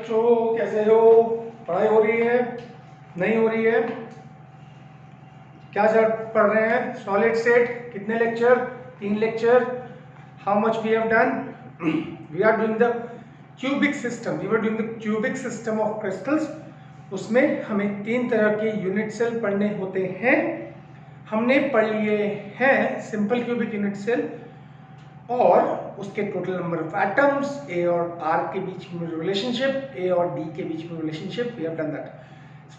बच्चों, कैसे हो? पढ़ाई हो रही है? नहीं हो रही है? क्या सर पढ़ रहे हैं? सॉलिड स्टेट कितने lecture? 3 lecture. How much we have done? We are doing the cubic system. We are doing the cubic system of crystals. उसमें हमें 3 तरह के यूनिट सेल पढ़ने होते हैं। हमने पढ़ लिए हैं सिंपल क्यूबिक यूनिट सेल और उसके टोटल नंबर ऑफ एटम्स, ए और आर के बीच में रिलेशनशिप, ए और डी के बीच में relationship. We have done that.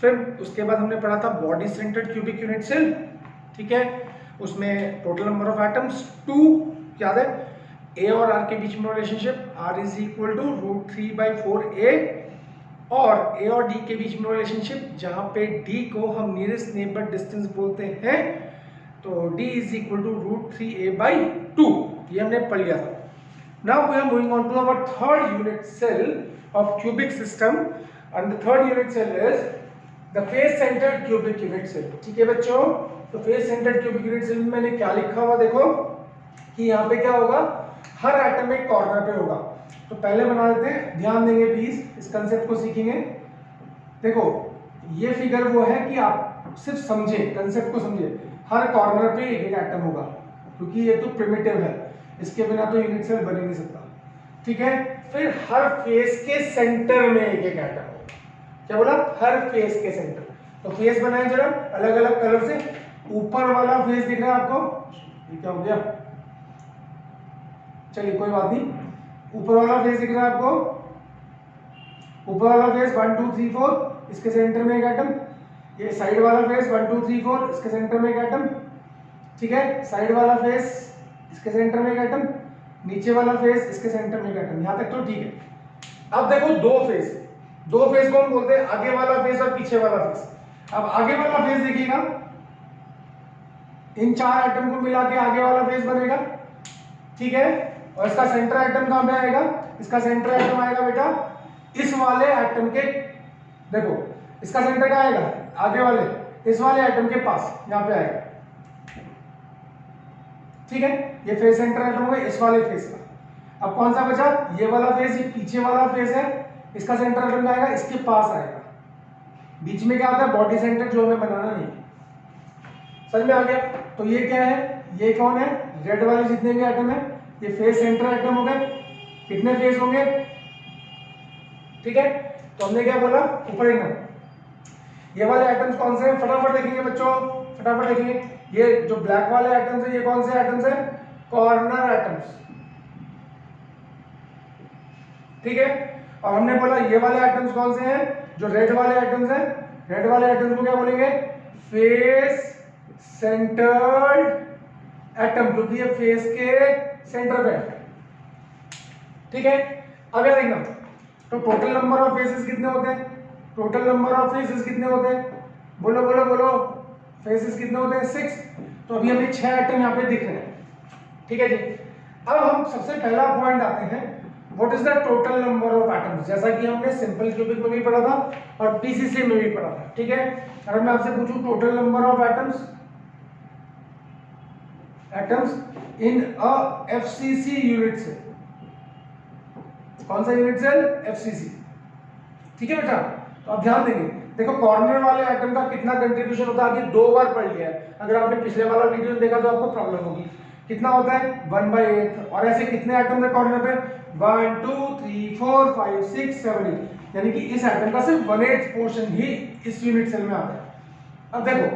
फिर उसके बाद हमने पढ़ा था body centred cubic unit cell, ठीक है। उसमें टोटल नंबर ऑफ एटम्स 2 याद है, ए और आर के बीच में relationship, R is equal to √3/4a, और ए और डी के बीच में रिलेशनशिप जहां पे डी को हम नियरेस्ट नेबर डिस्टेंस बोलते हैं, तो d is equal to √3a/2। ये हमने पढ़ लिया था। Now we are moving on to our third unit cell of cubic system, and the third unit cell is the face centred cubic unit cell. ठीक है बच्चों, तो face centred cubic unit cell में मैंने क्या लिखा हुआ देखो कि यहाँ पे क्या होगा, हर एटम एक कॉर्नर पे होगा। तो पहले बना देते हैं, ध्यान देंगे प्लीज, इस कंसेप्ट को सीखेंगे। देखो ये फिगर वो है कि आप सिर्फ समझे, कंसेप्ट को समझे। हर कॉर्नर पे एक एटम होगा, क्योंकि ये तो प्रिमिटिव है, इसके बिना तो यूनिट सेल बन ही नहीं सकता, ठीक है। फिर हर फेस के सेंटर में एक एटम होगा। क्या बोला? हर फेस के सेंटर। तो फेस बनाए जरा अलग अलग कलर से। ऊपर वाला फेस दिख रहा है आपको? ये क्या हो गया, चलिए कोई बात नहीं। ऊपर वाला फेस दिख रहा है आपको? ऊपर वाला फेस 1 2 3 4, इसके सेंटर में एक एटम। ये साइड वाला फेस 1 2 3 4, इसके सेंटर में एक एटम, ठीक है। साइड वाला फेस, इसके सेंटर में एक एटम। नीचे वाला फेस, इसके सेंटर में एक एटम। यहां तक तो ठीक है। अब देखो दो फेस को हम बोलते हैं आगे वाला फेस और पीछे वाला फेस। अब आगे वाला फेस देखिएगा, इन 4 एटम को मिला के आगे वाला फेस बनेगा, ठीक है। और इसका सेंटर एटम कहां पे आएगा? इसका सेंटर एटम आएगा बेटा इस वाले एटम के, देखो इसका सेंटर कहां आएगा? आगे वाले, इस वाले एटम के पास, यहां पे आएगा, ठीक है। ये फेस सेंटर एटम होगा इस वाले फेस का। अब कौन सा बचा? ये वाला फेस, ये पीछे वाला फेस है, इसका सेंटर एटम आएगा इसके पास आएगा। बीच में क्या आता है? बॉडी सेंटर, जो हमें बनाना नहीं। समझ में आ गया? तो ये क्या है? ये कौन है? रेड वाले जितने भी एटम है, ये फेस सेंटर एटम हो गए। कितने फेस होंगे? ठीक है। तो हमने क्या बोला? ऊपर एक। ये वाले एटम्स कौन से हैं? फटाफट देखेंगे बच्चों, फटाफट देखेंगे। ये जो ब्लैक वाले एटम्स हैं, ये कौन से एटम्स हैं? कॉर्नर एटम्स, ठीक है। और हमने बोला ये वाले एटम्स कौन से हैं? जो रेड वाले एटम्स हैं, रेड वाले एटम्स को क्या बोलेंगे? फेस सेंटर्ड एटम, क्योंकि ये फेस के सेंटर पे है, ठीक है। अब क्या देखना, तो टोटल नंबर ऑफ फेसेस कितने होते हैं? टोटल नंबर ऑफ फेसेस कितने होते हैं? बोलो बोलो बोलो, फेसेस कितने होते हैं? 6। तो अभी हमें 6 एटम यहाँ पे दिख रहे हैं, ठीक है जी। अब हम सबसे पहला पॉइंट आते हैं, what is the total number of atoms, जैसा कि हमने सिंपल क्यूबिक में भी पढ़ा था और पीसीसी में भी पढ़ा था, ठीक है। अगर मैं आपसे पूछूं total number of atoms in a FCC unit cell, कौन सा यूनिट सेल? एफसीसी, ठीक है बेटा। तो आप ध्यान देंगे, देखो कॉर्नर वाले एटम का कितना कंट्रीब्यूशन होता है, आगे 2 बार पढ़ लिया है। अगर आपने पिछले वाला वीडियो देखा तो आपको प्रॉब्लम होगी। कितना होता है? 1/8। और ऐसे कितने एटम है कॉर्नर पे? 1 2 3 4 5 6 7 8, यानी कि इस एटम का सिर्फ 1/8 पोर्शन ही इस यूनिट सेल में आता है। अब देखो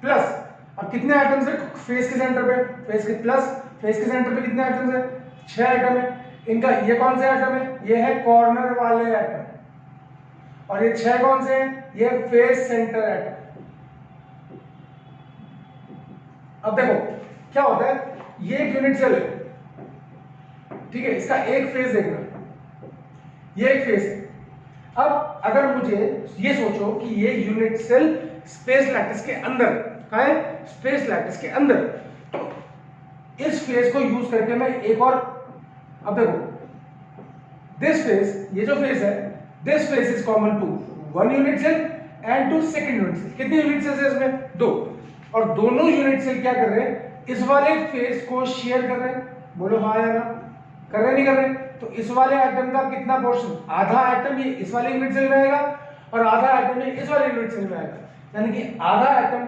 प्लस, अब कितने एटम्स है फेस के सेंटर पे? फेस के प्लस, फेस के सेंटर पे कितने एटम्स है? 6 एटम है। इनका ये कौन से एटम है? ये है कॉर्नर वाले एटम। और ये 6 कौन से हैं? ये फेस सेंटर एटम। अब देखो क्या होता है, ये एक यूनिट सेल है, ठीक है। इसका एक फेस देखना, ये एक फेस है। अब अगर मुझे ये सोचो कि ये यूनिट सेल स्पेस लैटिस के अंदर, कहाँ है? स्पेस लैटिस के अंदर, तो इस फेस को यूज करके मैं एक और, अब देखो दिस फेस, ये जो फेस है, this face is common to 1 unit cell and to second unit cell. कितने यूनिट सेल है इसमें? 2। और दोनों यूनिट सेल क्या कर रहे हैं? इस वाले फेस को शेयर कर रहे हैं। बोलो हाँ या ना, कर रहे नहीं कर रहे? तो इस वाले एटम का कितना पोर्शन, आधा एटम ये इस वाले यूनिट सेल में आएगा और आधा एटम ये इस वाले यूनिट सेल में आएगा, यानी कि आधा एटम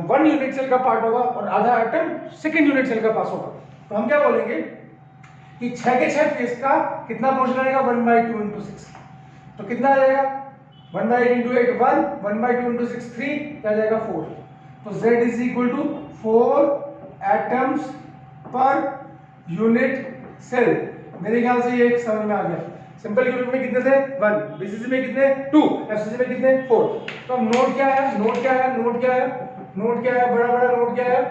1 यूनिट सेल का पार्ट होगा और आधा एटम सेकंड यूनिट सेल का पास होगा। तो हम क्या बोलेंगे कि 6 के 6 फेस का कितना पोर्शन आएगा, 1/2 × 6। तो कितना आ जाएगा, 1/8 × 8 1, 1/2 × 6 3, क्या जाएगा 4। तो Z = 4 atoms per unit cell. मेरे ख्याल से ये समझ में आ गया। सिंपल क्यूबिक में कितने थे 1, बीसीसी में कितने 2, एफसीसी में कितने 4। तो अब नोट क्या है, नोट क्या है, नोट क्या है, नोट क्या है, बड़ा बड़ा नोट क्या है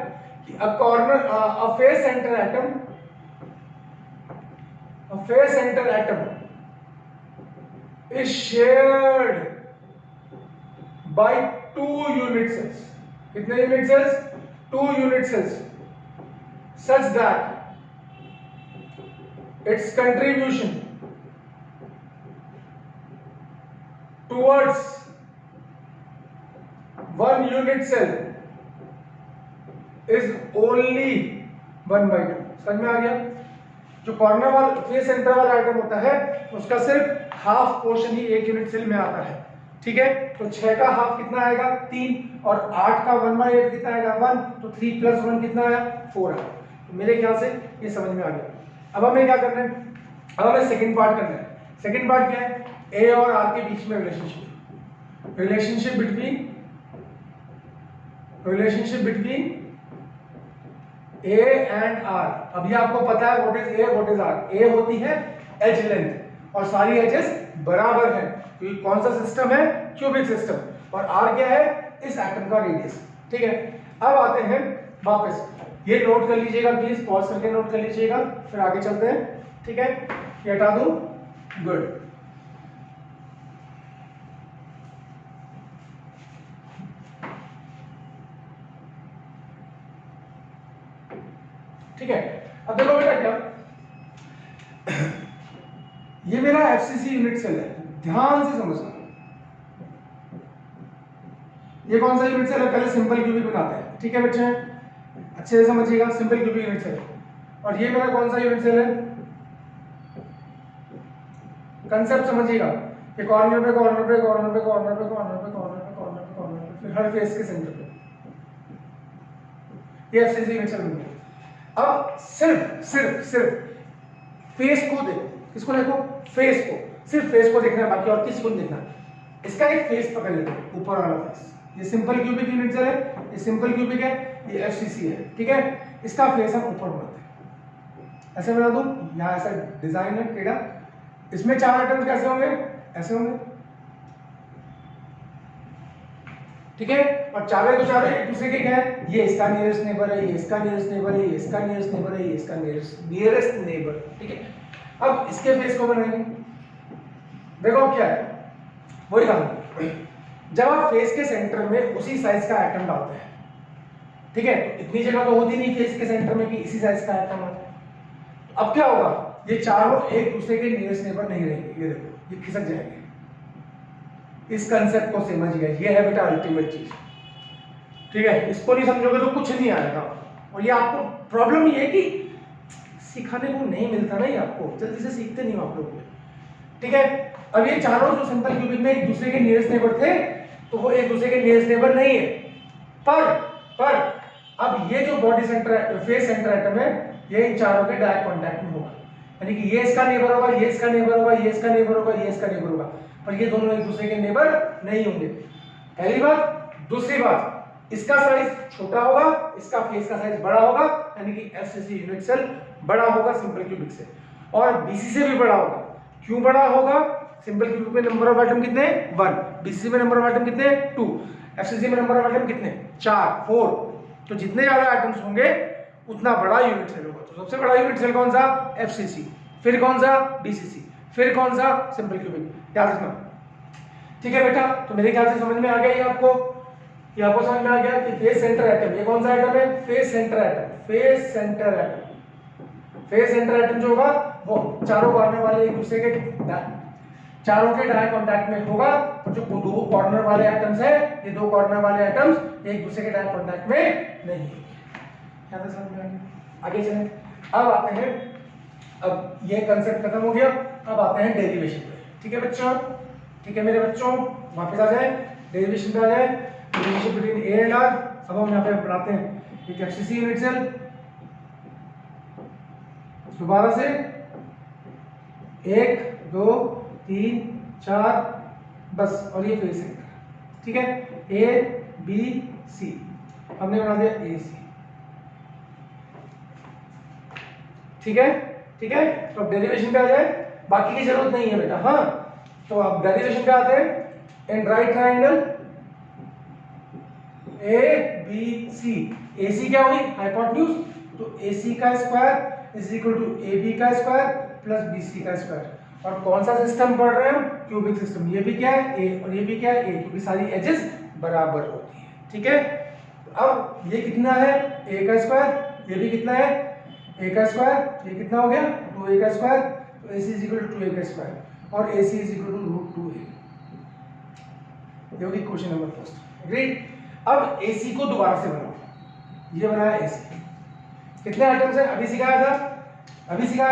कि a corner a face centre atom, a face center atom is shared by 2 unit cells. कितने unit cells, 2 unit cells, such that its contribution towards 1 unit cell is only 1/2। समझ में आ गया। जो कॉर्नर वाला फेस सेंटर वाला item होता है उसका सिर्फ हाफ पोर्शन ही एक यूनिट सेल में आता है, ठीक है। तो 6 का हाफ कितना आएगा 3 और 8 का 1/8 कितना आएगा 1, तो 3 + 1 कितना आया 4 आया। तो मेरे ख्याल से ये समझ में आ गया। अब हमें क्या करना है, अब हमें सेकंड पार्ट करना है। सेकंड पार्ट क्या है, ए और आर के बीच में relationship, relationship between A and R। अभी आपको पता है what is A what is R। A होती है एज लेंथ और सारी एजेस बराबर हैं, क्योंकि कौन सा सिस्टम है, क्यूबिक सिस्टम, और R क्या है, इस एटम का रेडियस, ठीक है। अब आते हैं वापस, ये नोट कर लीजिएगा प्लीज, पॉज करके नोट कर लीजिएगा, फिर आगे चलते हैं, ठीक है। ये हटा दूं, गुड। ठीक है। अब देखो बेटा क्या, ये मेरा एफसीसी यूनिट सेल है, ध्यान से समझना। ये कौन सा यूनिट सेल है, पहले सिंपल क्यूबिक बनाते हैं, ठीक है बच्चे, अच्छे से समझिएगा। सिंपल क्यूबिक यूनिट सेल, और ये मेरा कौन सा यूनिट सेल है, कंसेप्ट समझिएगा। ये कॉर्नर पे कॉर्नर पे कॉर्नर पे कॉर्नर पे कॉर्नर पे कॉर्नर पे कॉर्नर पे कॉर्नर पे, फिर हर फेस के सेंटर पे ये एफसीसी यूनिट सेल बन गया। अब सिर्फ फेस को देखो, किसको देखो, फेस को, सिर्फ फेस को देखना है, बाकी और किसी को नहीं देखना। इसका एक फेस पकड़ लेते हैं, ऊपर वाला फेस। ये सिंपल क्यूबिक यूनिट सेल है, ये सिंपल क्यूबिक है, ये एफसीसी है, ठीक है। इसका फेस हम ऊपर बनाते हैं, ऐसे बना दूं, यहाँ ऐसा डिजाइन है टेढ़ा। इसमें 4 एटम्स कैसे होंगे, ऐसे होंगे, ठीक है। और चारों के चारों एक दूसरे के क्या है, ये इसका नियरेस्ट नेबर है, ये इसका नियरेस्ट नेबर है, ये इसका नियरेस्ट नेबर है, ये इसका नियरेस्ट नेबर, ठीक है। अब इसके फेस को बनाएंगे। देखो अब क्या है, वही कहानी, जब आप फेस के सेंटर में उसी साइज का एटम डालते हैं, ठीक है, तो इतनी जगह तो होती नहीं फेस के सेंटर में कि इसी साइज का एटम आता है। अब क्या होगा, ये चारों एक दूसरे के नियरेस्ट नेबर नहीं रहेंगे, ये देखो ये खिसक जाएंगे। इस कंसेप्ट को समझिए, ये है बेटा अल्टीमेट चीज, ठीक है। इसको नहीं समझोगे तो कुछ नहीं आएगा। और ये आपको प्रॉब्लम ये है कि सिखाने को नहीं मिलता ना, ये आपको जल्दी से सीखते नहीं हो आप लोग, ठीक है। अब ये चारों जो सिंपल क्यूबिक में एक दूसरे के नियरेस्ट नेबर थे, तो वो एक दूसरे के नियरेस्ट नेबर नहीं है। पर अब ये जो body centre face centre atom है, ये इन चारों के डायरेक्ट कांटेक्ट में होगा, यानी कि ये इसका नेबर होगा, ये इसका नेबर होगा, ये इसका नेबर होगा, ये इसका नेबर होगा, पर ये दोनों एक दूसरे के नेबर नहीं होंगे, पहली बात। दूसरी बात, इसका साइज छोटा होगा, इसका फेस का साइज बड़ा होगा, यानी कि एफसीसी यूनिट सेल बड़ा होगा सिंपल क्यूबिक से, और बीसी से भी बड़ा होगा। क्यों बड़ा होगा, सिंपल क्यूबिक में नंबर ऑफ एटम कितने 1, बीसीसी में नंबर ऑफ एटम कितने 2, एफसीसी में नंबर ऑफ एटम कितने 4 4। तो जितने ज्यादा एटम्स होंगे उतना बड़ा यूनिट सेल होगा। तो सबसे बड़ा यूनिट सेल कौन सा, एफसीसी, फिर कौन सा बीसीसी, फिर कौन सा सिंपल क्यूबिक, याद रखना, ठीक है बेटा। तो मेरे ख्याल से समझ में आ गया ये आपको समझ में आ गया कि फेस सेंटर एटम, ये कौन सा एटम है, face centre atom, face centre atom. Face centre atom जो होगा वो चारों कॉर्नर वाले एक दूसरे के चारों के डायरेक्ट कांटेक्ट में होगा। तो जो दो कॉर्नर वाले एटम्स है, ये दो कॉर्नर वाले एटम्स एक दूसरे के डायरेक्ट कांटेक्ट में नहीं होंगे। समझ में आ गया, आगे चलें। अब आते हैं अब ये कंसेप्ट खत्म हो गया, अब आते हैं डेरिवेशन पे। ठीक है बच्चों, ठीक है मेरे बच्चों, वापस आ जाए डेरिवेशन पे आ जाए। Derivation between A and R. अब हम यहाँ पे बनाते हैं एक एफसीसी यूनिट सेल दोबारा से 1 2 3 4 बस, और ये फेस सेंटर। ठीक है, ए बी सी हमने बना दिया ए सी। ठीक है, ठीक है। तो अब डेरिवेशन पे आ जाए, बाकी की जरूरत नहीं है बेटा। हाँ, तो अब डेरिवेशन पे आते हैं। In right triangle A B C, A C क्या हुई हाइपोटेन्यूज, तो ए सी का square is equal to A B का स्क्वायर प्लस बी सी का स्क्वायर। और कौन सा सिस्टम पढ़ रहे हैं हम, क्यूबिक सिस्टम। ये भी क्या है ए और ये भी क्या है ए, क्योंकि सारी एजेस बराबर होती है। ठीक है, अब ये कितना है ए का स्क्वायर, ये भी कितना है ए का स्क्वायर, ये कितना हो गया 2a का स्क्वायर, तो AC is equal to 2a का स्क्वायर और AC is equal to root 2a। ये होगी क्वेश्चन नंबर फर्स्ट। एग्रीड। अब AC को दोबारा से बनाओ, ये बनाया AC। कितने आइटम्स है अभी सिखाया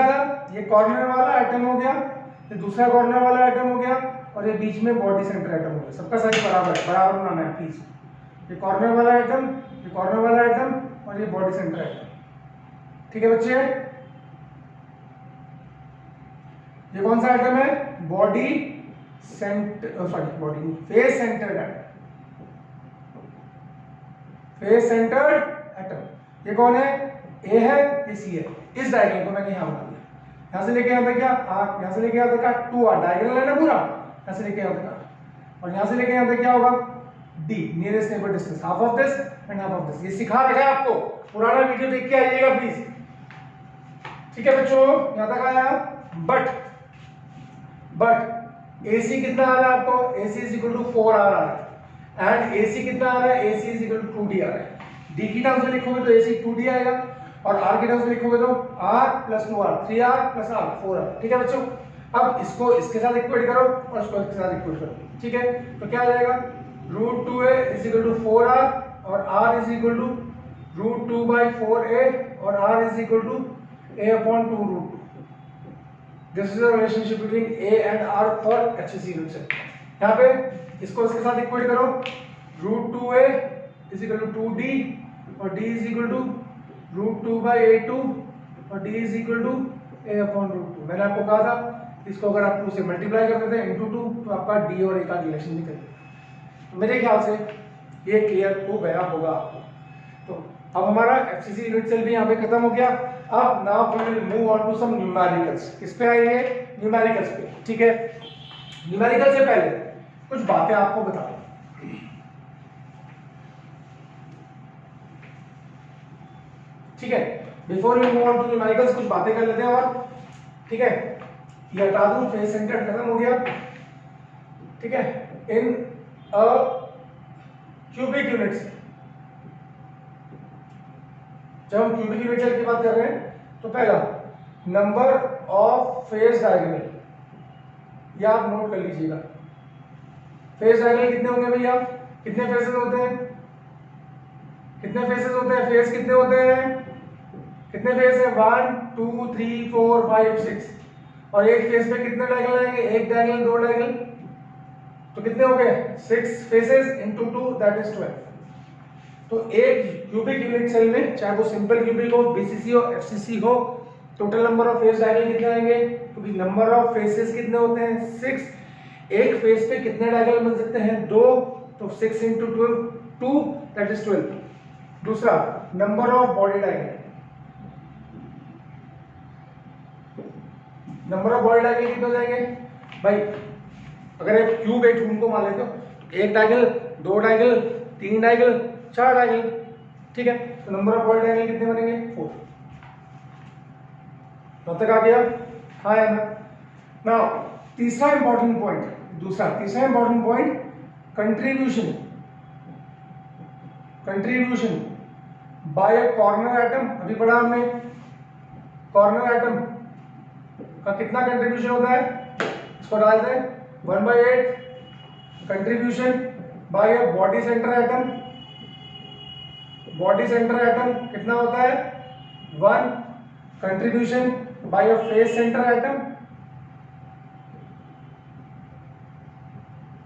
था, ये कॉर्नर वाला आइटम हो गया, ये दूसरा कॉर्नर वाला आइटम हो गया, और ये बीच में बॉडी सेंटर आइटम हो गया। सबका साइज बराबर बनाना है प्लीज। ये कॉर्नर वाला आइटम, ये कॉर्नर वाला आइटम, और ये बॉडी सेंटर आइटम। ठीक है बच्चे, ये कौन सा आइटम है, बॉडी सेंटर, सॉरी बॉडी नहीं, face centred item, face centred item. ये कौन है, ए है, ये सी है। इस डायग्राम को मैंने यहां बना दिया, यहां से लेके यहां तक क्या आर, यहां से लेके यहां तक का 2r, डायग्राम है ना पूरा, यहां से लेके यहां तक, और यहां से लेके यहां तक क्या होगा d, nearest neighbour distance, half of this and half of this. ये सिखा रखा है आपको, पुराना वीडियो देख के आइएगा प्लीज। ठीक है बच्चों, यहां तक आया। बट AC कितना आ रहा है आपको, AC is equal to 4r आ रहा है, एंड AC कितना आ रहा है, AC is equal to 2d आ रहा है। D की टर्म्स में लिखोगे तो AC 2d आएगा, और R की टर्म्स में लिखोगे तो R plus 2r, 3r plus r 4r। ठीक है बच्चों, अब इसको इसके साथ इक्वेट करो और इसको इसके साथ इक्वेट करो। ठीक है, तो क्या आ जाएगा, root 2a is equal to 4r, और r is equal to root 2 by 4a, और r is equal to a upon 2 root 2। This is the relationship between A and R for HCC unit cell. यहाँ पे इसको इसके साथ equate करो, root 2a is equal to 2d, और d is equal to root 2 by a2, और d is equal to a upon root 2। मैंने आपको कहा था इसको अगर आप 2 से मल्टीप्लाई कर देते हैं इंटू 2, तो आपका d और a का रिलेशन निकल जाएगा। तो मेरे ख्याल से ये क्लियर हो गया होगा आपको। तो अब हमारा एफसीसी यूनिट सेल भी यहाँ पे खत्म हो गया। अब now we will move on to some numericals. किस पे आएंगे, न्यूमेरिकल्स पे। ठीक है, न्यूमेरिकल से पहले कुछ बातें आपको बता दूं। ठीक है, before we move on to numericals कुछ बातें कर लेते हैं और। ठीक है, ये हटा दूं, फेस सेंटर खत्म हो गया। ठीक है, इन अ क्यूबिक यूनिट सेल, जब हम क्यूबिक यूनिट सेल की बात कर रहे हैं तो पहला नंबर ऑफ फेस डायगोनल, या आप नोट कर लीजिएगा। फेस डायगोनल कितने होंगे भैया, कितने फेसेस होते हैं, कितने फेसेस होते हैं, फेस कितने होते हैं, कितने फेस है 1 2 3 4 5 6, और एक फेस पे कितने डायगोनल आएंगे, एक डायगोनल, दो डायगोनल, तो कितने हो गए 6 फेसेस इनटू 2 दैट इज 12। तो एक क्यूबिक यूनिट सेल में, चाहे वो सिंपल क्यूबिक हो, बीसीसी हो, एफसीसी हो, total number of face diagonal कितने आएंगे, क्योंकि नंबर ऑफ फेसेस कितने होते हैं 6। एक फेस पे कितने डायगोनल बन सकते हैं 2, तो 6 इंटू 2 दैट इज 12। दूसरा number of body diagonal, number of body diagonal कितने हो जाएंगे भाई, अगर एक क्यूब एक रूम को मान लेते हो, एक डायगोनल, दो डायगोनल, तीन डायगोनल, 4 डायगोनल। ठीक है, तो नंबर ऑफ बॉडी डायगोनल कितने बनेंगे 4। तब तक आ गया, हाँ या ना। नाउ तीसरा इंपॉर्टेंट पॉइंट, तीसरा important point, contribution, contribution by a corner atom. अभी पढ़ा हमने, कॉर्नर एटम का कितना कंट्रीब्यूशन होता है, इसको डाल दें 1/8 contribution by a body centre atom. Body centre atom कितना होता है 1 contribution by a face centre atom.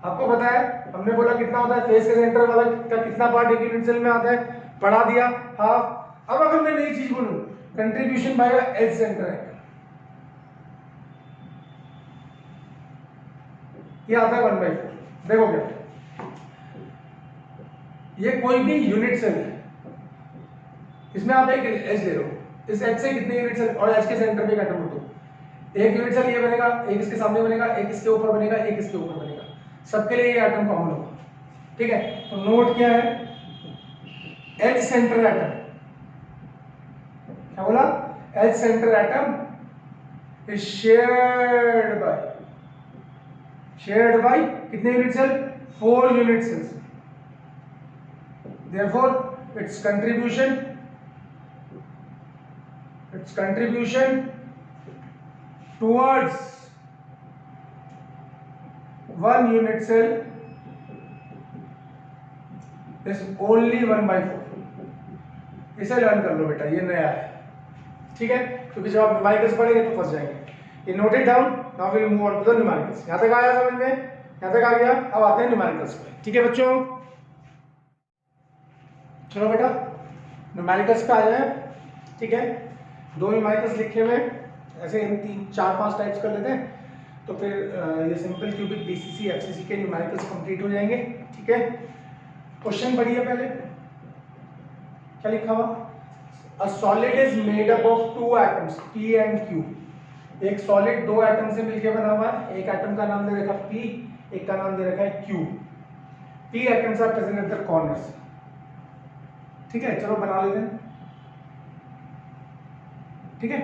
आपको पता है हमने बोला कितना होता है फेस के सेंटर वाला का कितना पार्ट एक यूनिट सेल में आता है, पढ़ा दिया हाफ। अब अगर मैं नई चीज बोलूं contribution by edge centre atom, ये आता है 1/4। देखो क्या, ये कोई भी यूनिट सेल है, इसमें आप एक एज ले रहे हो, इस एज से कितने यूनिट सेल और एज के सेंटर पे एक एटम होता है, एक यूनिट सेल ये बनेगा, एक इसके सामने बनेगा, एक इसके ऊपर बनेगा, एक इसके ऊपर बनेगा, सबके लिए ये एटम कॉमन होगा। ठीक है, तो नोट क्या है, एज सेंटर एटम, क्या बोला, edge centre atom is shared by कितने unit cell, 4 unit cells. therefore its contribution towards 1 unit cell is only 1/4। इसे लर्न कर लो बेटा, ये नया है। ठीक है, क्योंकि जब आप न्यूमेरिकल्स पढ़ेंगे तो फंस जाएंगे। ये note it down, now we will move on to the numericals. यहां तक आया समझ में, यहां तक आ गया, अब आते हैं न्यूमेरिकल्स पे। ठीक है बच्चों, चलो बेटा न्यूमेरिकल्स पे आ जाए। ठीक है, 2 न्यूमेरिकल्स लिखे हुए, ऐसे इन 3-4-5 टाइप्स कर लेते हैं, तो फिर ये सिंपल क्यूबिक बीसीसी एफसीसी के न्यूमेरिकल्स कंप्लीट हो जाएंगे। ठीक है, क्वेश्चन पढ़िए पहले, क्या लिखा हुआ, a solid is made up of 2 atoms P and Q। एक सॉलिड 2 एटम से मिलकर बना हुआ है, एक एटम का नाम दे रखा है P, एक का नाम दे रखा है Q। P atoms are present at the corners. ठीक है, चलो बना लेते हैं। ठीक है,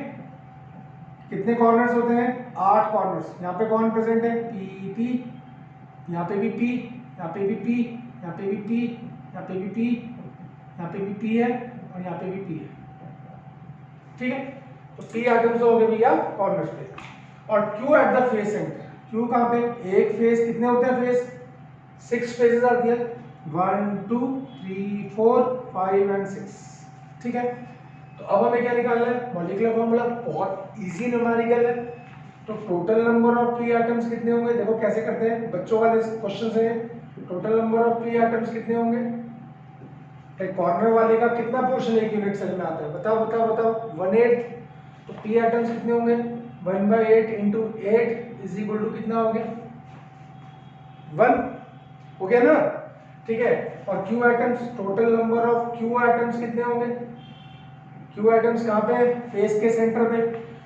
कितने कॉर्नर्स होते हैं, 8 कॉर्नर्स। यहाँ पे कौन प्रेजेंट है, P, यहाँ पे भी P, यहाँ पे भी P, यहाँ पे भी P, यहाँ पे भी P, यहाँ पे भी P है और यहाँ पे भी P है। ठीक है, तो P एटम्स हो गए भैया कॉर्नर्स पे, और Q eight the face centre. Q कहाँ पे, एक फेस, कितने होते हैं फेस, 6 फेसेस आती है, 1 2 3 4 5 एंड 6। ठीक है, तो अब हमें क्या निकालना है, मॉलिक्यूलर फॉर्मूला, बहुत इजी न्यूमेरिकल है। तो total number of P atoms कितने होंगे, देखो कैसे करते हैं, बच्चों वाले क्वेश्चन से, total number of P atoms कितने होंगे, कॉर्नर वाले का कितना पोर्शन एक यूनिट सेल में आता है, बताओ बताओ बताओ, 1/8। तो P एटम्स कितने होंगे, 1/8 इंटू 8 इज इक्वल टू कितना हो गया, 1 हो गया ना। ठीक है, और Q atoms, total number of Q atoms कितने होंगे, Q एटम्स कहाँ पे, फेस के सेंटर पे,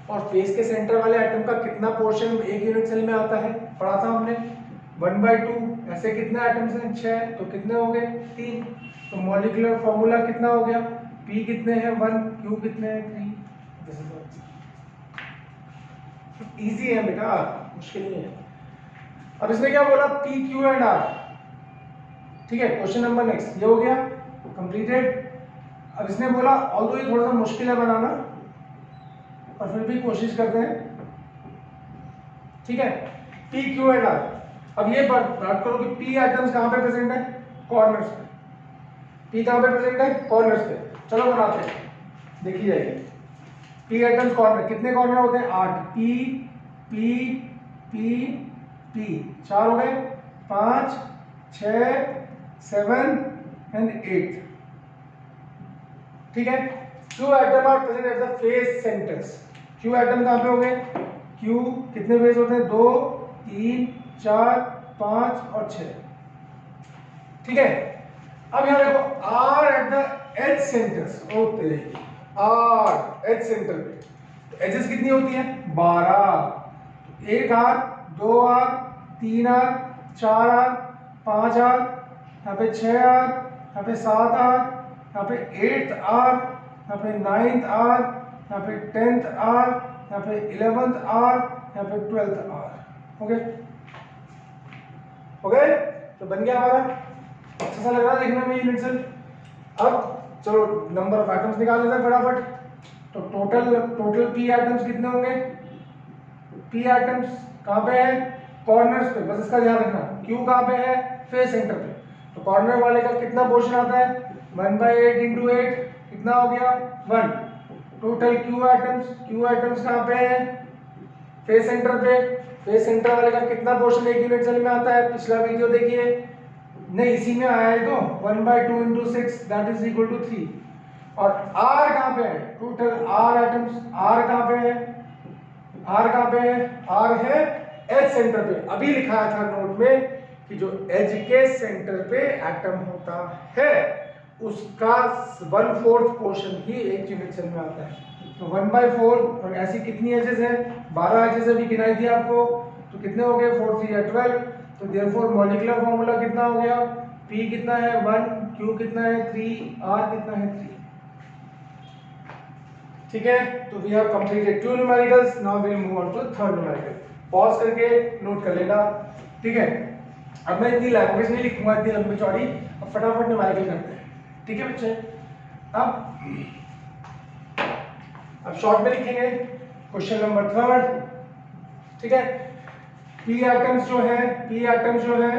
और फेस के सेंटर वाले एटम का कितना पोर्शन एक यूनिट सेल में आता है, पढ़ा था हमने, 1/2। ऐसे कितने एटम्स हैं, 6, तो कितने हो गए, 3। तो मॉलिक्यूलर फॉर्मूला कितना हो गया, P कितने हैं 1, Q कितने हैं 3। दिस इज इजी है बेटा, मुश्किल नहीं है। अब इसने क्या बोला, P Q एंड R। ठीक है, क्वेश्चन नंबर नेक्स्ट, ये हो गया कंप्लीटेड। अब इसने बोला, ऑल्दो ये थोड़ा सा मुश्किल है बनाना, और फिर भी कोशिश करते हैं। ठीक है, P Q एंड R। अब ये बात करो कि P एटम्स कहाँ पे प्रेजेंट है, कॉर्नर्स पे। P कहाँ पे प्रेजेंट है, कॉर्नर्स पे। चलो बनाते हैं, देखी जाएगी। P एटम्स कॉर्नर, कितने कॉर्नर होते हैं, 8। P P P P, 4 हो गए, 5 6 7 एंड 8। ठीक है, Q atom are present at the face centres. Q atom कहाँ पे हो गए, Q कितने फेस होते हैं, 2 3 4 5 और 6। ठीक है, अब यहाँ देखो R at the edge centres होते हैं, R एज सेंटर पे एजेस कितनी होती है, 12। 1 R 2 R 3 R 4 R 5 R, यहाँ पे 6 R, यहाँ पे 7 R, यहाँ पे 8th R, यहाँ पे 9th R, यहाँ पे 10th R, यहाँ पे 11th R, यहाँ पे 12th R। हो गए, हो गए, तो बन गया हमारा। अच्छा सा लग रहा है देखने में यूनिट सेल। अब चलो नंबर ऑफ एटम्स निकाल लेते हैं फटाफट। तो टोटल P एटम्स कितने होंगे, P एटम्स कहाँ पे है, कॉर्नर्स पे, बस इसका ध्यान रखना। Q कहाँ पे है, फेस सेंटर पे। तो कॉर्नर वाले का कितना पोर्शन आता है, 1/8 इंटू 8 कितना हो गया, 1। टोटल क्यू एटम्स कहाँ पे है? फेस सेंटर पे। फेस सेंटर वाले का कितना पोर्शन एक यूनिट सेल में आता है? पिछला वीडियो देखिए, नहीं इसी में आया है तो 1/2 × 6 दैट इज इक्वल टू 3। और आर कहाँ पे है? टोटल आर एटम्स, आर कहाँ पे है? आर कहाँ पे है? आर है एज सेंटर पे। अभी लिखाया था नोट में कि जो एज के सेंटर पे एटम होता है उसका 1/4 पोर्शन ही एक यूनिट सेल में आता है। तो 1/4 और ऐसी कितनी एजेस हैं? 12 एजेस अभी गिनाई थी आपको, तो कितने हो गए? 4 3 12। तो देयरफॉर मॉलिक्यूलर फार्मूला कितना हो गया? P कितना है? 1, Q कितना है? 3, R कितना है? 3। ठीक है, तो we have completed 2 numericals, now we will move on to third numerical. Pause करके नोट कर लेना, ठीक है। अब मैं इतनी लैंग्वेज नहीं लिखूंगा इतनी लंबी चौड़ी, अब फटाफट न्यूमेरिकल करते हैं, ठीक है बच्चे। अब शॉर्ट में लिखेंगे क्वेश्चन नंबर 3, ठीक है। पी एटम्स जो है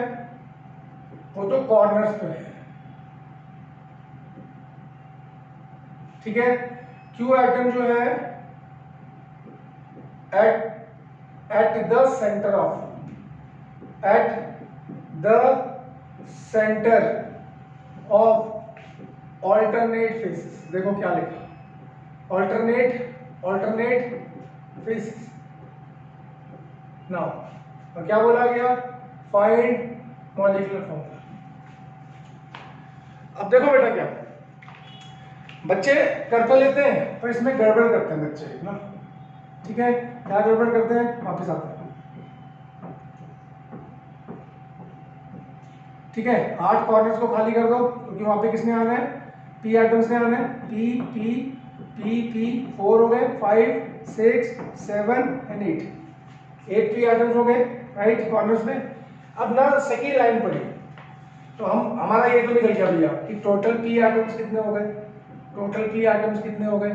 वो तो कॉर्नर्स पे है, ठीक है। क्यू एटम जो है at the centre of alternate faces. देखो क्या लिखा, ऑल्टरनेट फेसेस। नाउ और क्या बोला गया? Find molecular formula. अब देखो बेटा, क्या बच्चे कर तो लेते हैं पर इसमें गड़बड़ करते हैं बच्चे ना, ठीक है। क्या गड़बड़ करते हैं? वापस आते हैं, ठीक है। 8 कॉर्नर्स को खाली कर दो क्योंकि वहां पे किसने आना है? पी एटम्स ने आना है। पी पी पी पी 4 हो गए, 5 6 7 एंड 8 पी एटम्स हो गए राइट कॉर्नर्स में। अब ना सेकेंड लाइन पढ़ी तो हमारा ये तो निकल गया भैया कि टोटल पी एटम्स कितने हो गए,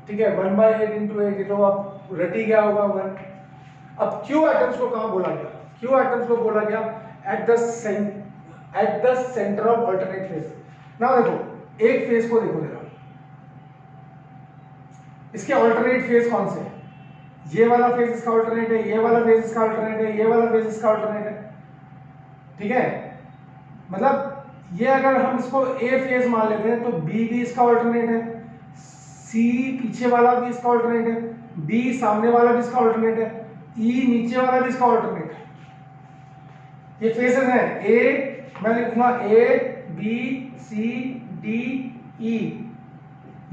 ठीक है। 1/8 × 8, तो आप रटी गया होगा 1। अब क्यू एटम्स को कहां बोला गया? क्यू एटम्स को बोला गया at the centre of alternate face. ना देखो एक फेस को देखो जरा, इसके अल्टरनेट फेस कौन से हैं? ये वाला फेस इसका अल्टरनेट है, ये वाला फेस इसका अल्टरनेट है, ये वाला फेस इसका अल्टरनेट है, ठीक है। मतलब ये अगर हम इसको ए फेस मान लेते हैं तो बी भी इसका अल्टरनेट है, सी पीछे वाला भी इसका अल्टरनेट है, डी सामने वाला भी इसका अल्टरनेट है, ई नीचे वाला भी इसका अल्टरनेट है। ये फेसेस हैं ए, मैं लिखूंगा ए बी सी डी ई,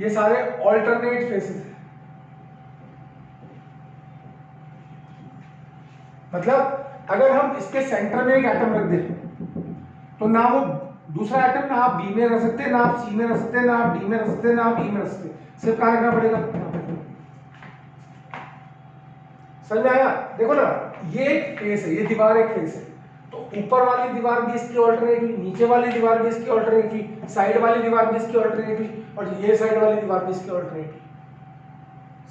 ये सारे अल्टरनेट फेसेस हैं। मतलब अगर हम इसके सेंटर में एक एटम रख दें तो ना वो दूसरा एटम ना आप बी में रख सकते, ना आप सी में रख सकते, ना आप डी में रख सकते, ना आप ई में रख सकते, सिर्फ कहां रखना पड़ेगा? समझ में आया? देखो ना, ये एक फेस है, ये दीवार एक फेस है, तो ऊपर वाली दीवार भी इसकी अल्टरनेट हुई, नीचे वाली दीवार भी इसकी अल्टरनेट हुई, साइड वाली दीवार भी इसकी अल्टरनेट हुई, और ये साइड वाली दीवार भी इसकी अल्टरनेट हुई।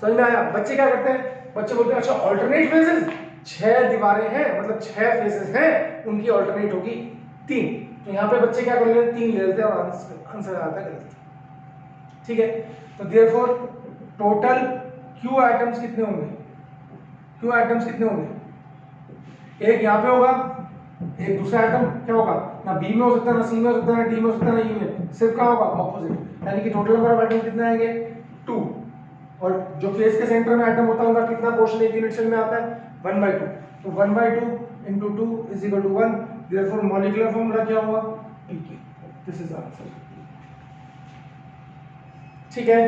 समझ में आया? बच्चे क्या करते हैं? बच्चे बोलते हैं अच्छा अल्टरनेट फेसेस 6 दीवारें हैं, मतलब 6 फेसेस हैं, उनकी अल्टरनेट होगी 3। तो यहाँ पे बच्चे क्या कर लेते हैं? 3 ले लेते हैं और आंसर आता है गलत, ठीक है। तो देयरफॉर टोटल क्यू एटम्स कितने होंगे? एक यहाँ पे होगा, एक दूसरा एटम क्या होगा? ना बी में हो सकता है, ना सी में हो सकता है, ना डी में हो सकता है, ना ई में, सिर्फ कहाँ होगा? ऑपोजिट। यानी कि टोटल नंबर ऑफ एटम्स कितने आएंगे? 2। और जो फेस के सेंटर में एटम होता है उनका कितना पोर्शन एक यूनिट सेल में आता है? 1/2। तो 1/2 × 2 = 1। देयरफॉर मॉलिक्यूलर फॉर्मूला क्या हुआ? pK। दिस इज आंसर, ठीक है।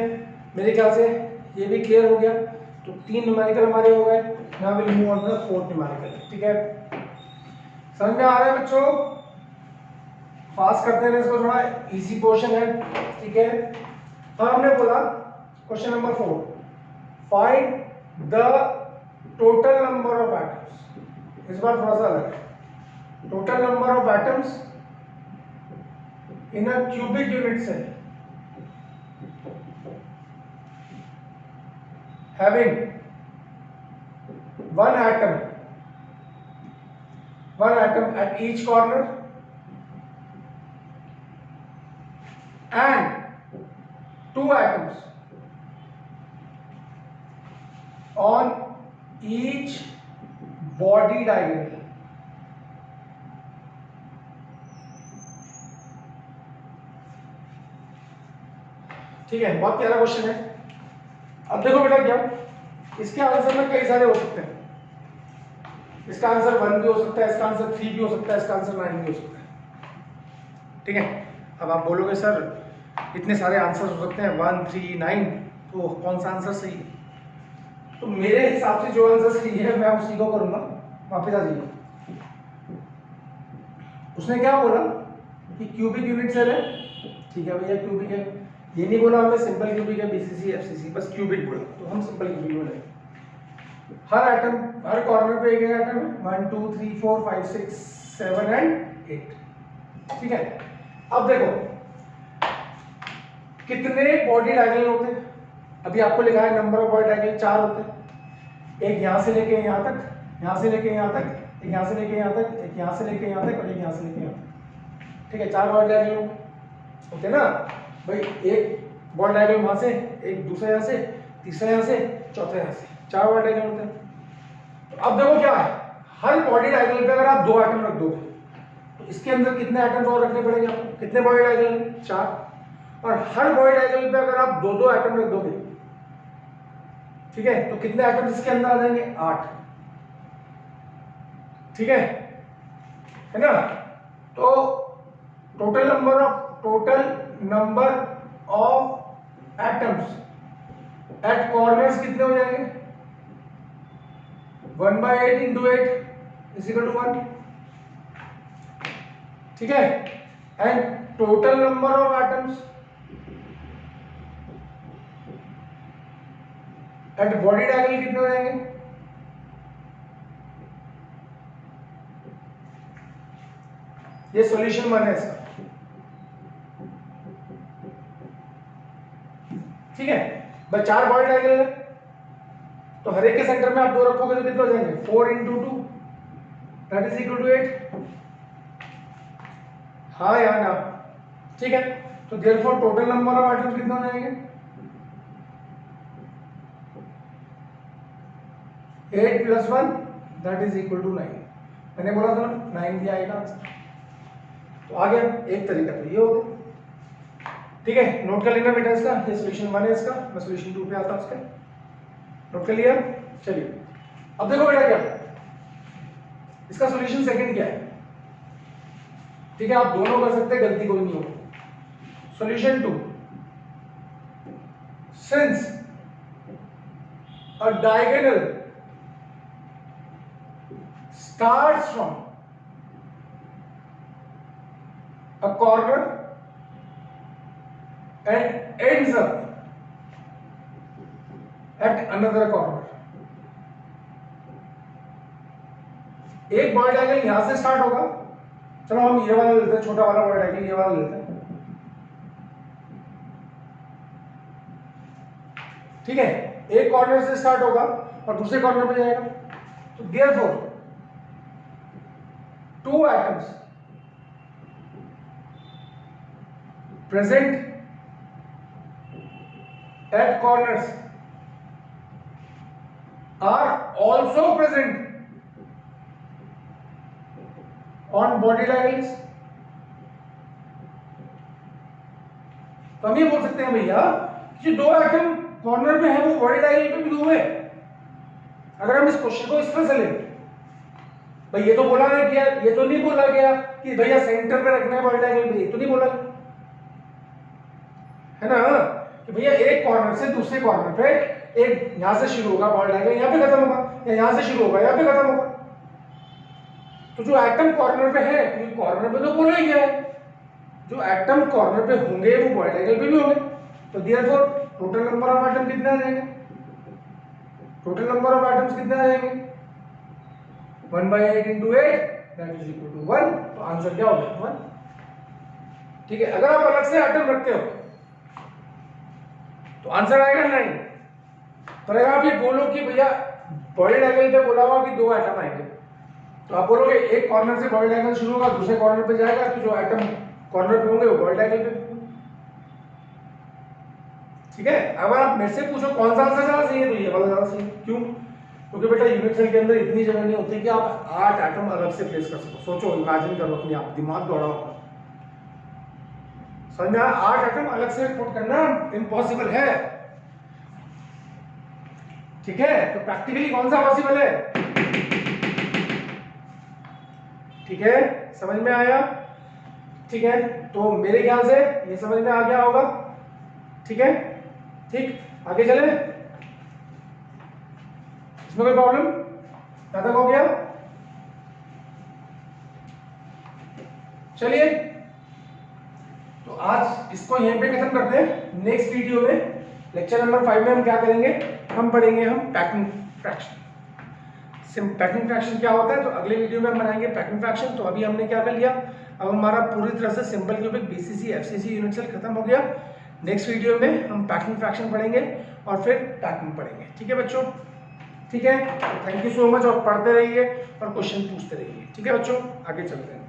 मेरे ख्याल से ये भी क्लियर हो गया। तो 3 न्यूमेरिकल हमारे हो गए। Now will move on to the 4th numerical, ठीक है। समझ में आ रहा है बच्चों? फास्ट करते हैं इसको, थोड़ा इजी पोर्शन है, ठीक है। हाँ, हमने बोला question number 4, find the total number of atoms. इस बार थोड़ा सा अलग है। Total number of atoms in a cubic unit cell having one atom at each corner and 2 atoms on each body diagonal. ठीक है, बहुत प्यारा क्वेश्चन है। अब देखो बेटा क्या, इसके आंसर में कई सारे हो सकते हैं। इसका आंसर 1 भी हो सकता है, इसका आंसर 3 भी हो सकता है, इसका आंसर 9 भी हो सकता है। ठीक है, अब आप बोलोगे सर इतने सारे आंसर हो सकते हैं 1, 3, 9, तो कौन सा आंसर सही है? तो मेरे हिसाब से जो आंसर सही है मैं उसी को करूंगा। वापिस आ जाइए, उसने क्या बोला कि क्यूबिक यूनिट सेल है। ठीक है भैया, क्यूबिक है, ये नहीं बोला हमें सिंपल क्यूबिक है, बीसीसी एफसीसी, बस क्यूबिक बोला, तो हम सिंपल क्यूबिक बोले। हर एटम, हर कॉर्नर पे एक एक एटम है, 1 2 3 4 5 6 7 एंड 8। ठीक है, अब देखो कितने बॉडी डायगोनल होते हैं। अभी आपको लिखा है नंबर ऑफ बॉडी डायगोनल 4 होते हैं। एक यहां से लेके यहां तक, यहां से लेके यहां तक, एक यहां से लेके यहां तक, एक यहां से लेके यहां तक और एक यहां से लेके यहां तक। ठीक है, 4 बॉडी डायगोनल होते हैं ना भाई। एक बॉडी डायगोनल वहां से, एक दूसरा यहां से, तीसरा यहां से, चौथा यहां से, 4 बॉडी डायगोनल होते हैं। तो अब देखो क्या है, हर बॉडी डायगोनल पे अगर आप 2 एटम रख दोगे तो इसके अंदर कितने एटम और रखने पड़ेंगे आपको? कितने बॉडी डायगोनल? 4। और हर बॉडी डायगोनल पे अगर आप 2-2 एटम रख दोगे, ठीक है, तो कितने एटम इसके अंदर आ जाएंगे? 8। ठीक है ना? तो total number of atoms at corners कितने हो जाएंगे? 1/8 into 8 is equal to 1। ठीक है, and total number of atoms at body diagonal कितने हो जाएंगे? ये सॉल्यूशन 1 है इसका। ठीक है, बस 4 बॉडी डायगोनल है, तो हर एक के सेंटर में आप 2 रखोगे तो कितने हो जाएंगे? 4 into 2 that is equal to 8। हाँ या ना? ठीक है, तो therefore total number of atoms कितने हो जाएंगे? 8 plus 1 that is equal to 9। मैंने बोला था ना 9 दिया आएगा। तो आ गया एक तरीका, तो ये हो गया। ठीक है, नोट कर लेना बेटा इसका, ये सॉल्यूशन 1 है इसका, मैं सॉल्यूशन 2 पे आता हूं इसका। नोट कर लिया? चलिए अब देखो बेटा क्या इसका सॉल्यूशन सेकंड क्या है। ठीक है, आप दोनों कर सकते हैं, गलती कोई नहीं होगी। Solution 2, since a diagonal starts from a corner and ends up at another corner। एक बॉडी डायगोनल यहां से स्टार्ट होगा, चलो हम ये वाला लेते हैं, छोटा वाला बॉडी डायगोनल ये वाला लेते हैं। ठीक है, एक कॉर्नर से स्टार्ट होगा और दूसरे कॉर्नर पे जाएगा, तो therefore 2 atoms present at corners are also present on body diagonals। तो हम ये बोल सकते हैं भैया कि 2 एटम कॉर्नर पे है वो बॉडी डायगोनल पे भी 2 है। अगर हम इस क्वेश्चन को इस तरह से लें, भाई ये तो बोला ना कि ये तो नहीं बोला गया कि भैया सेंटर पे रखना है बॉडी डायगोनल पे, ये तो नहीं बोला है ना कि भैया एक कॉर्नर से दूसरे कॉर्नर पे, एक यहां से शुरू होगा बॉडी डायगोनल यहां पे खत्म होगा, या यहां से शुरू होगा यहां पे खत्म होगा। तो जो एटम कॉर्नर पे है, क्योंकि कॉर्नर पे तो बोला ही गया है, जो एटम कॉर्नर पे होंगे वो बॉडी डायगोनल पे भी होंगे। तो therefore total number of atom कितने आ जाएंगे? टोटल नंबर ऑफ एटम्स कितने आ जाएंगे? 1/8 into 8 that is equal to 1। तो आंसर क्या हो गया? 1। ठीक है, अगर आप अलग से एटम रखते हो तो आंसर आएगा 9। तो अगर आप ये बोलो कि भैया बॉडी डायगोनल पे बोला हुआ कि 2 एटम आएंगे, तो आप बोलोगे एक कॉर्नर से बॉडी डायगोनल शुरू होगा, दूसरे कॉर्नर पे जाएगा, तो जो एटम कॉर्नर पे होंगे वो बॉडी डायगोनल पे। ठीक है। अगर आप मेरे से पूछो कौन सा आंसर ज्यादा सही है, तो ये वाला ज्यादा सही है। क्यों? क्योंकि बेटा यूनिट सेल के अंदर इतनी जगह नहीं होती कि आप 8 एटम अलग से प्लेस कर सको। सोचो, इमेजिन करो अपने आप, दिमाग दौड़ाओ। समझ में आया? 8 एटम अलग से पुट करना इम्पॉसिबल है, ठीक है। तो प्रैक्टिकली कौन सा पॉसिबल है? ठीक है, समझ में आया? ठीक है, तो मेरे ख्याल से ये समझ में आ गया होगा, ठीक है। ठीक, आगे चले, इसमें कोई प्रॉब्लम? खत्म हो गया? चलिए, तो आज इसको यहीं पे खत्म करते हैं। नेक्स्ट वीडियो में लेक्चर नंबर 5 में हम क्या करेंगे, हम पढ़ेंगे हम पैकिंग फ्रैक्शन। पैकिंग फ्रैक्शन क्या होता है, तो अगले वीडियो में हम बनाएंगे पैकिंग फ्रैक्शन। तो अभी हमने क्या कर लिया, अब हमारा पूरी तरह से simple cubic, BCC, FCC unit cell खत्म हो गया। नेक्स्ट वीडियो में हम पैकिंग फ्रैक्शन पढ़ेंगे और फिर पैकिंग पढ़ेंगे, ठीक है बच्चों? ठीक है, थैंक यू सो मच, और पढ़ते रहिए और क्वेश्चन पूछते रहिए, ठीक है बच्चों? आगे चलते हैं।